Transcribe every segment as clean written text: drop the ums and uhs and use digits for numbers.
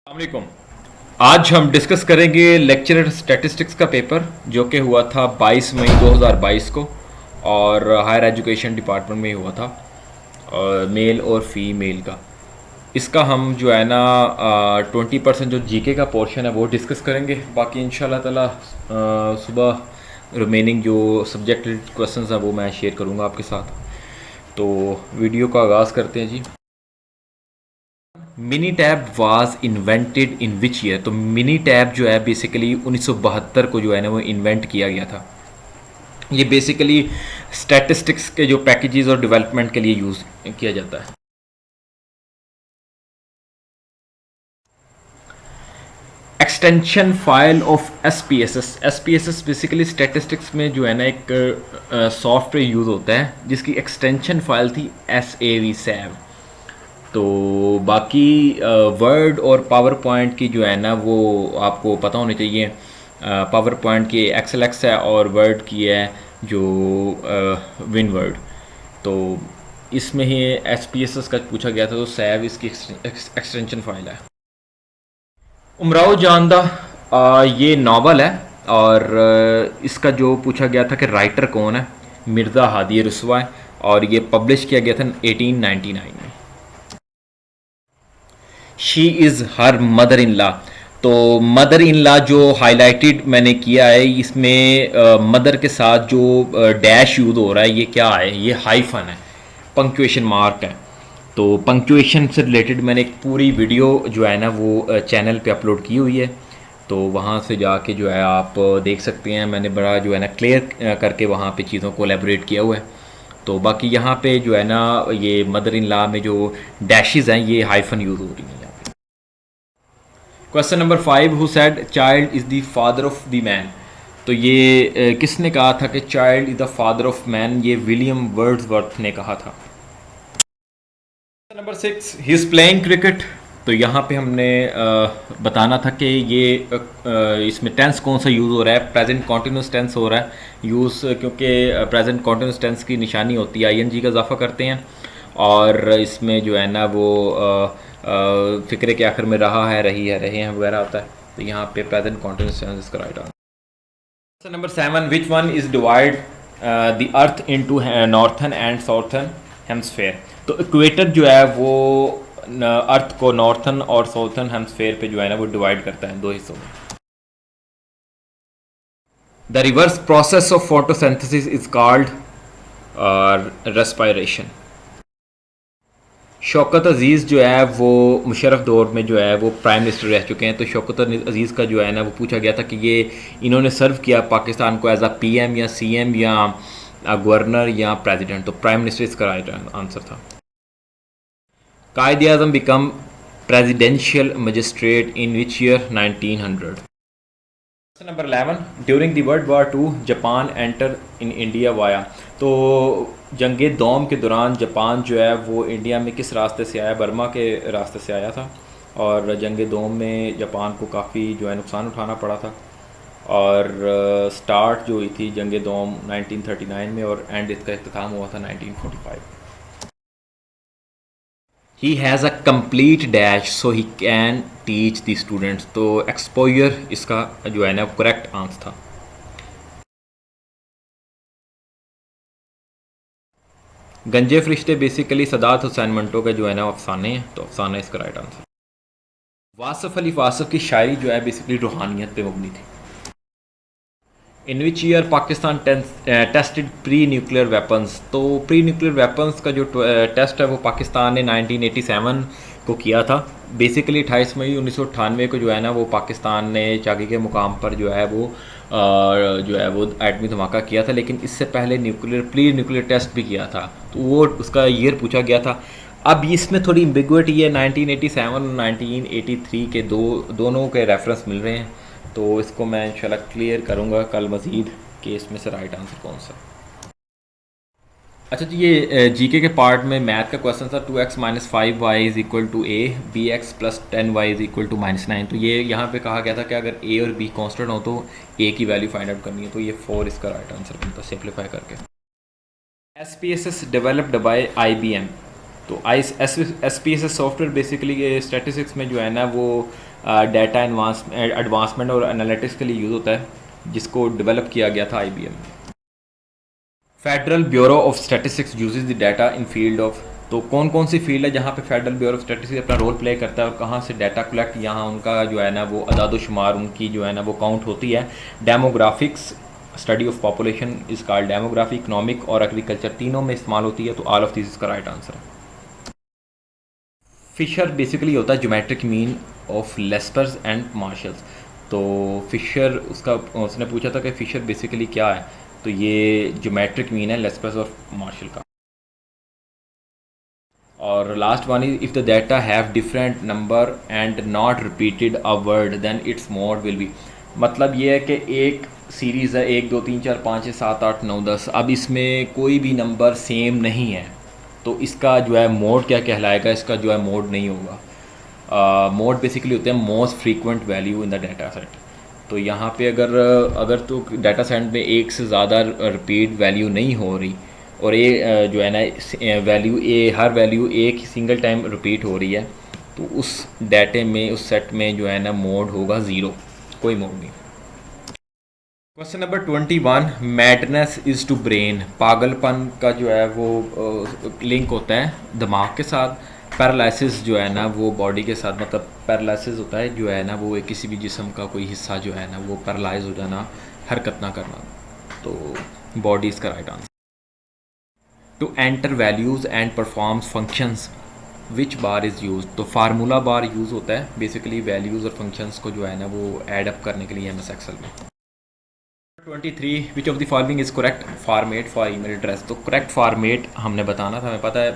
अस्सलामुअलैकुम। आज हम डिस्कस करेंगे लेक्चरर स्टैटिस्टिक्स का पेपर जो कि हुआ था 22 मई 2022 को और हायर एजुकेशन डिपार्टमेंट में हुआ था मेल और फीमेल का। इसका हम जो है ना 20% जो जीके का पोर्शन है वो डिस्कस करेंगे। बाकी इंशाल्लाह ताला सुबह रिमेनिंग जो सब्जेक्ट क्वेश्चंस हैं वो मैं शेयर करूँगा आपके साथ। तो वीडियो का आगाज़ करते हैं जी। Mini tab was invented in which year. तो मिनी टैब जो है बेसिकली 1972 को जो है ना वो इन्वेंट किया गया था। ये बेसिकली स्टैटिस्टिक्स के जो पैकेजेस और डेवलपमेंट के लिए यूज़ किया जाता है। Extension file of S P S S basically statistics में जो है ना एक सॉफ्टवेयर यूज़ होता है जिसकी एक्सटेंशन फाइल थी SAV। तो बाकी वर्ड और पावर पॉइंट की जो है ना वो आपको पता होनी चाहिए। पावर पॉइंट की एक्सएलएक्स है और वर्ड की है जो विन वर्ड। तो इसमें ही SPSS का पूछा गया था, तो सैव इसकी एक्सटेंशन फाइल है। उमराव जानदा ये नावल है और इसका जो पूछा गया था कि राइटर कौन है, मिर्ज़ा हादी रसवा है और ये पब्लिश किया गया था 1899 में। She is her mother in law. तो मदर इन लॉ जो हाईलाइटेड मैंने किया है इसमें मदर के साथ जो डैश यूज़ हो रहा है ये क्या है, ये हाइफन है, पंक्चुएशन मार्क है। तो पंक्चुएशन से रिलेटेड मैंने एक पूरी वीडियो जो है ना वो चैनल पे अपलोड की हुई है, तो वहाँ से जाके जो है आप देख सकते हैं। मैंने बड़ा जो है ना क्लियर करके वहाँ पे चीज़ों को एलेबोरेट किया हुआ है। तो बाकी यहाँ पे जो है ना ये मदर इन लॉ में जो डैशेस हैं ये हाइफन यूज़ हो रही हैं। Question number 5, who said child is the father of the man. तो ये किसने कहा था कि child is the father of man, ये विलियम वर्ड्सवर्थ ने कहा था। Number 6, he is playing cricket. तो यहाँ पे हमने बताना था कि ये इसमें टेंस कौन सा यूज़ हो रहा है, प्रेजेंट कॉन्टिन्यूस टेंस हो रहा है यूज़, क्योंकि प्रेजेंट कॉन्टिन्यूस टेंस की निशानी होती है ING का इजाफा करते हैं और इसमें जो है ना वो फिक्रे के आखिर में रहा है, रही है, रहे हैं वगैरह होता है। तो यहाँ पे प्रेजेंट कॉन्टिन्यूस टेंस इसका right answer. Number 7, which one is divide the earth into northern and southern hemisphere. तो इक्वेटर जो है वो अर्थ को नॉर्थन और साउथर्न हेम्सफेयर पे जो है ना वो डिवाइड करता है दो हिस्सों में। The reverse process of photosynthesis is called respiration. Shaukat Aziz जो है वो मुशर्रफ दौर में जो है वो प्राइम मिनिस्टर रह चुके हैं। तो शौकत अज़ीज़ का जो है ना वो पूछा गया था कि ये इन्होंने सर्व किया पाकिस्तान को एज अ PM या CM या गवर्नर या प्रेसिडेंट। तो प्राइम मिनिस्टर इसका राइट आंसर था। Quaid-e-Azam become presidential magistrate in which year, 1900। Number 11, during the world war 2 Japan enter in India via. तो जंग दोम के दौरान जापान जो है वो इंडिया में किस रास्ते से आया, बर्मा के रास्ते से आया था और जंग दोम में जापान को काफ़ी जो है नुकसान उठाना पड़ा था और स्टार्ट जो हुई थी जंग दोम 1939 में और एंड इसका इख्तिताम हुआ था 1945। He has a complete dash so he can teach the students. तो एक्सपोयर इसका जो है ना करेक्ट आंसर था। गंजे फरिश्ते बेसिकली सदात हुसैन मंटो का जो है ना अफसाने हैं, तो अफसाना इसका राइट आंसर। वासफ़ अली वासफ़ की शायरी जो है बेसिकली रूहानियत पे मबनी थी। In which year Pakistan tested pre nuclear weapons. तो प्री न्यूक्लियर वेपन्स का जो टेस्ट है वो पाकिस्तान ने 1987 को किया था। बेसिकली 28 मई 1998 को जो है ना वो पाकिस्तान ने चाकी के मुकाम पर जो है वो एटमी धमाका किया था, लेकिन इससे पहले प्री न्यूक्लियर टेस्ट भी किया था। तो वो उसका ईयर पूछा गया था। अब इसमें थोड़ी एम्बिगुइटी है, 1987 और 1983 के दोनों के रेफरेंस मिल रहे हैं, तो इसको मैं इंशाल्लाह क्लियर करूँगा कल मज़ीद कि इसमें से राइट आंसर कौन सा। अच्छा जी, ये जीके के पार्ट में मैथ का क्वेश्चन था 2x - 5y is equal to a, bx + 10y is equal to -9। तो ये यहाँ पे कहा गया था कि अगर a और b कांस्टेंट हो तो a की वैल्यू फाइंड आउट करनी है, तो ये 4 इसका राइट आंसर बनता है सिंप्लीफाई करके। SPSS developed by IBM। तो I S P S S software basically ये स्टैटिस्टिक्स में जो है ना वो डाटा एडवांसमेंट और एनालिटिक्स के लिए यूज़ होता है, जिसको डेवलप किया गया था IBM में। Federal bureau of statistics uses the data in field of, तो कौन कौन सी फील्ड है जहाँ पे फेडरल ब्यूरो ऑफ स्टैटिस्टिक्स अपना रोल प्ले करता है और कहाँ से डाटा कलेक्ट, यहाँ उनका जो है ना वो अदाद-ओ-शुमार उनकी जो है ना वो काउंट होती है। Demographics, study of population is called demography, economic और एग्रीकल्चर तीनों में इस्तेमाल होती है, तो ऑल ऑफ दिस इसका राइट आंसर है। फिशर बेसिकली होता है geometric mean of Laspeyres and marshals. तो फिशर उसने पूछा था कि फिशर बेसिकली क्या है, तो ये ज्योमेट्रिक मीन है लेस्पर्स और मार्शल का। और last one is if the data have different number and not repeated a word then it's mode will be, मतलब ये है कि एक सीरीज़ है 1 2 3 4 5 6 7 8 9 10, अब इसमें कोई भी नंबर सेम नहीं है, तो इसका जो है मोड क्या कहलाएगा, इसका जो है मोड नहीं होगा। मोड बेसिकली होते हैं most frequent value in the data set. तो यहाँ पे अगर तो डाटा सेट में एक से ज़्यादा रिपीट वैल्यू नहीं हो रही और ये जो है ना वैल्यू हर वैल्यू एक सिंगल टाइम रिपीट हो रही है, तो उस डाटे में उस सेट में जो है ना मोड होगा 0, कोई मोड नहीं। Question number 21, madness is to brain, पागलपन का जो है वो लिंक होता है दिमाग के साथ, पैरालिसिस जो है ना वो बॉडी के साथ, मतलब पैरालिसिस होता है जो है ना वो किसी भी जिस्म का कोई हिस्सा जो है ना वो पैरालाइज हो जाना, हरकत ना करना, तो बॉडी इसका right answer. To enter values and performs functions which bar is use, तो फार्मूला बार यूज़ होता है बेसिकली वैल्यूज़ और फंक्शंस को जो है ना वो ऐड अप करने के लिए MS एक्सेल में। 23, which of the following is correct format for email address, तो करेक्ट फॉर्मेट हमने बताना था, हमें पता है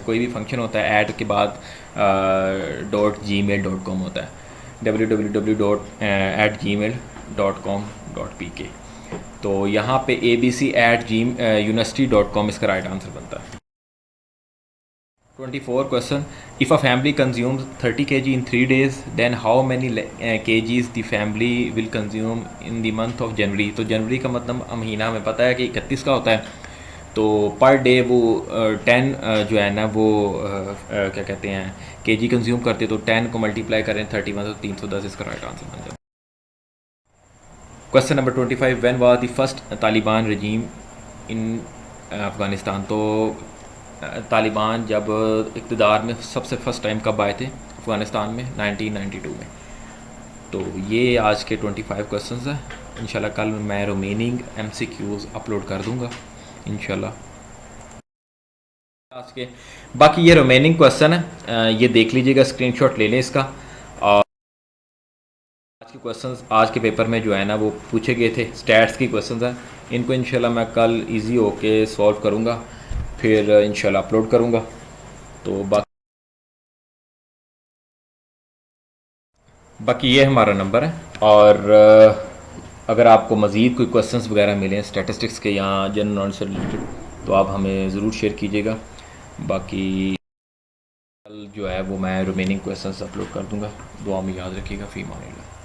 कोई भी फंक्शन होता है ऐड के बाद .gmail.com होता है, www.@gmail.com.pk, तो यहाँ पे abc@university.com इसका राइट आंसर बनता है। 24 question, if a family consumes 30 kg in 3 days then how many kgs the family will consume in the month of January, तो जनवरी का मतलब महीना हमें पता है कि 31 का होता है, तो पर डे वो 10 जो है ना वो क्या कहते हैं kg कंज्यूम करते, तो 10 को मल्टीप्लाई करें 31 तो 310 इसका राइट आंसर बन जाता है। Question number 25, when was the first Taliban regime in Afghanistan, तो तालिबान जब इक़्तिदार में सबसे फ़र्स्ट टाइम कब आए थे अफ़गानिस्तान में, 1992 में। तो ये आज के 25 क्वेश्चंस हैं, इंशाल्लाह कल मैं रिमेनिंग MCQs अपलोड कर दूंगा इंशाल्लाह आज के। बाकी ये रिमेनिंग क्वेश्चन है, ये देख लीजिएगा, स्क्रीनशॉट ले लें इसका। और आज के क्वेश्चंस आज के पेपर में जो है ना वो पूछे गए थे, स्टैट्स की क्वेश्चंस हैं, इनको इंशाल्लाह मैं कल इजी होके सॉल्व करूँगा, फिर इंशाल्लाह अपलोड करूँगा। तो बाकी ये हमारा नंबर है, और अगर आपको मज़ीद कोई क्वेश्चंस वगैरह मिलें स्टैटिस्टिक्स के या जनरल नॉलेज से रिलेटेड, तो आप हमें ज़रूर शेयर कीजिएगा। बाकी कल जो है वो मैं रिमेनिंग क्वेश्चंस अपलोड कर दूँगा। दुआ में याद रखिएगा। फ़ी अमान अल्लाह।